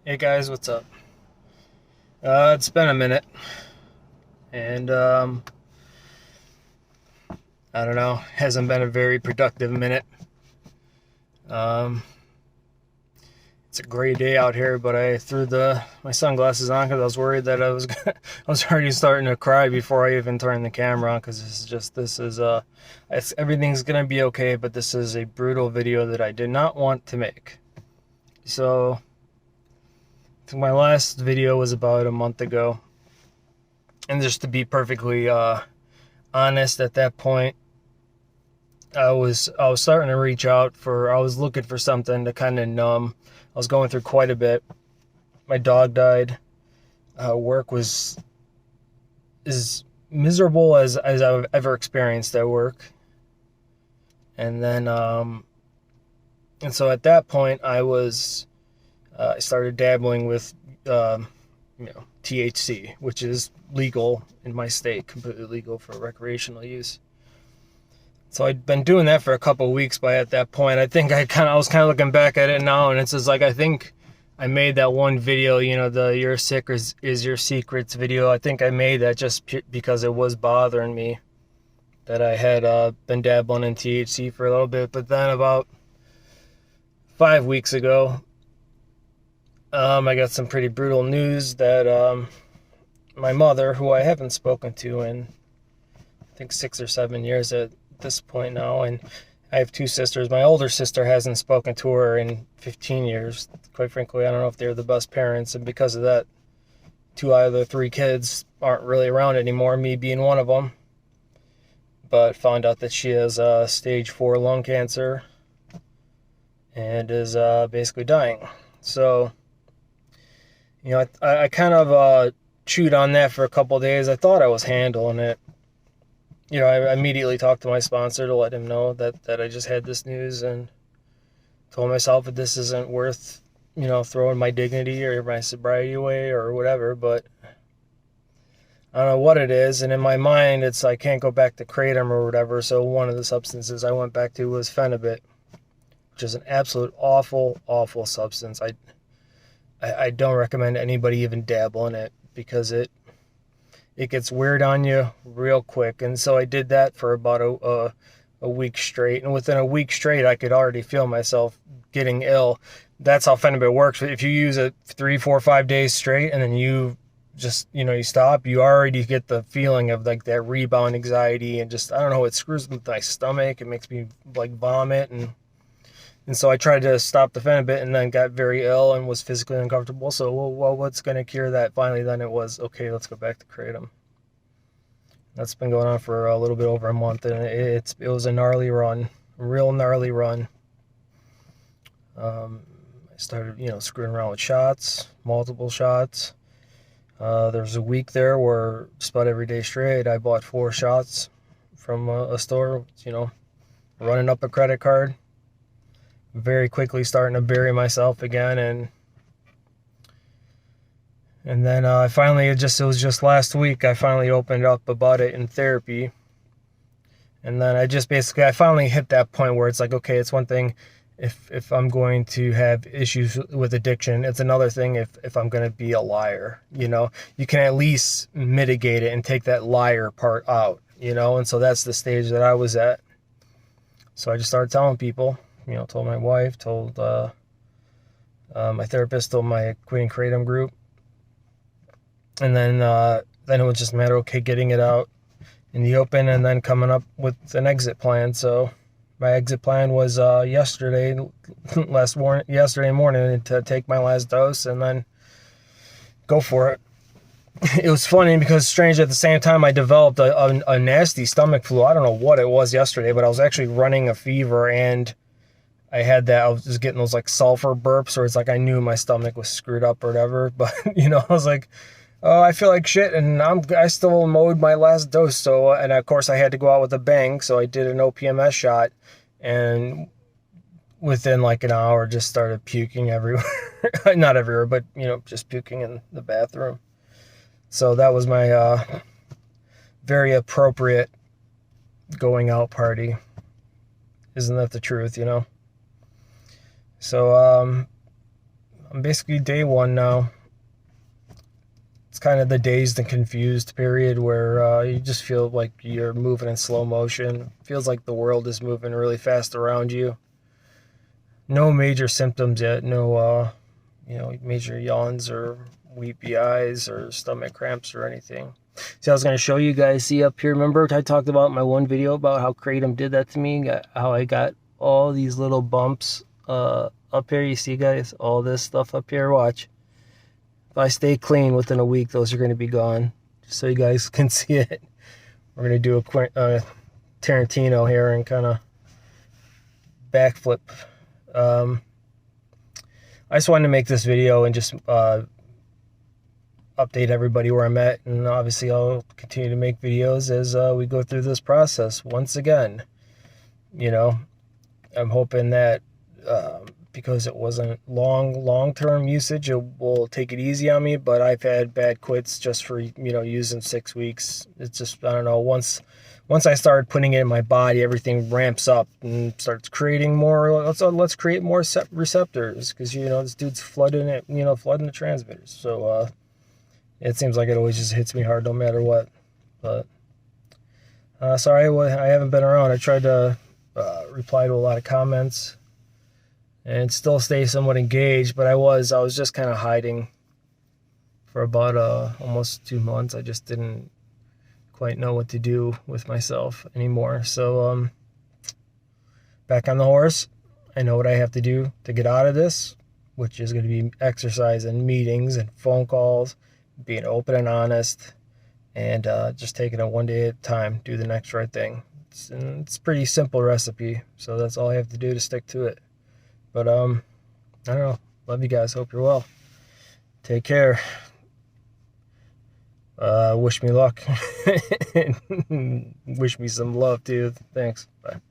Hey guys, what's up? It's been a minute, and I don't know, hasn't been a very productive minute. Um, it's a gray day out here, but I threw my sunglasses on because I was worried that I was already starting to cry before I even turned the camera on. Because everything's gonna be okay, but this is a brutal video that I did not want to make. So, my last video was about a month ago, and just to be perfectly honest, at that point I was starting to reach out for I was looking for something to kind of numb. I was going through quite a bit. My dog died. Work was as miserable as I've ever experienced at work. And then and so at that point I started dabbling with THC, which is legal in my state, completely legal for recreational use. So I'd been doing that for a couple of weeks, but at that point, I was kind of looking back at it now, and it's just like I think I made that one video, the "You're Sick is Your Secrets" video. I think I made that just because it was bothering me that I had been dabbling in THC for a little bit. But then about 5 weeks ago, I got some pretty brutal news that my mother, who I haven't spoken to in I think 6 or 7 years at this point now, and I have two sisters. My older sister hasn't spoken to her in 15 years. Quite frankly, I don't know if they're the best parents, and because of that, two out of the three kids aren't really around anymore, me being one of them. But found out that she has stage 4 lung cancer and is basically dying. So, I kind of chewed on that for a couple of days. I thought I was handling it. I immediately talked to my sponsor to let him know that I just had this news, and told myself that this isn't worth, throwing my dignity or my sobriety away or whatever, but I don't know what it is. And in my mind, it's I can't go back to kratom or whatever. So one of the substances I went back to was Phenibut, which is an absolute awful, awful substance. I don't recommend anybody even dabble in it because it gets weird on you real quick. And so I did that for about a week straight. And within a week straight, I could already feel myself getting ill. That's how Phenibut works. If you use it 3, 4, 5 days straight and then you just, you stop, you already get the feeling of like that rebound anxiety and just, I don't know, it screws with my stomach. It makes me like vomit. And so I tried to stop the Phenibut and then got very ill and was physically uncomfortable. So, well, what's going to cure that? Finally, then it was, okay, let's go back to kratom. That's been going on for a little bit over a month, and it was a gnarly run, a real gnarly run. I started, screwing around with shots, multiple shots. There's a week there where just about every day straight, I bought 4 shots from a store, running up a credit card. Very quickly starting to bury myself again, and then I finally, it was just last week, I finally opened up about it in therapy. And then I finally hit that point where it's like, okay, it's one thing if I'm going to have issues with addiction. It's another thing if I'm going to be a liar, you can at least mitigate it and take that liar part out, and so that's the stage that I was at. So I just started telling people, told my wife, told my therapist, told my Quitting Kratom group. And then it was just a matter of, okay, getting it out in the open and then coming up with an exit plan. So my exit plan was yesterday morning to take my last dose and then go for it. It was funny because strange at the same time I developed a nasty stomach flu. I don't know what it was yesterday, but I was actually running a fever and I was getting those like sulfur burps where it's like I knew my stomach was screwed up or whatever. But, I was like, oh, I feel like shit, and I still mowed my last dose. So, and of course I had to go out with a bang. So I did an OPMS shot, and within like an hour just started puking everywhere. Not everywhere, but, just puking in the bathroom. So that was my very appropriate going out party. Isn't that the truth, So I'm basically day one now. It's kind of the dazed and confused period where you just feel like you're moving in slow motion. Feels like the world is moving really fast around you. No major symptoms yet. No, major yawns or weepy eyes or stomach cramps or anything. See, I was going to show you guys. See up here, remember I talked about in my one video about how Kratom did that to me? How I got all these little bumps up here. You see, guys? All this stuff up here. Watch. If I stay clean within a week, those are going to be gone. Just so you guys can see it. We're going to do a Tarantino here and kind of backflip. I just wanted to make this video and just update everybody where I'm at. And obviously I'll continue to make videos as we go through this process. Once again, I'm hoping that because it wasn't long-term usage, it will take it easy on me. But I've had bad quits just for using 6 weeks. It's just, I don't know, once I started putting it in my body, everything ramps up and starts creating more. Let's create more receptors, because this dude's flooding it, flooding the transmitters. So it seems like it always just hits me hard no matter what. But sorry, I haven't been around. I tried to reply to a lot of comments and still stay somewhat engaged, but I was just kind of hiding for about almost 2 months. I just didn't quite know what to do with myself anymore. So back on the horse. I know what I have to do to get out of this, which is going to be exercise and meetings and phone calls, being open and honest, and just taking it one day at a time, do the next right thing. It's a pretty simple recipe, so that's all I have to do to stick to it. But I don't know. Love you guys. Hope you're well. Take care. Wish me luck. Wish me some love too. Thanks. Bye.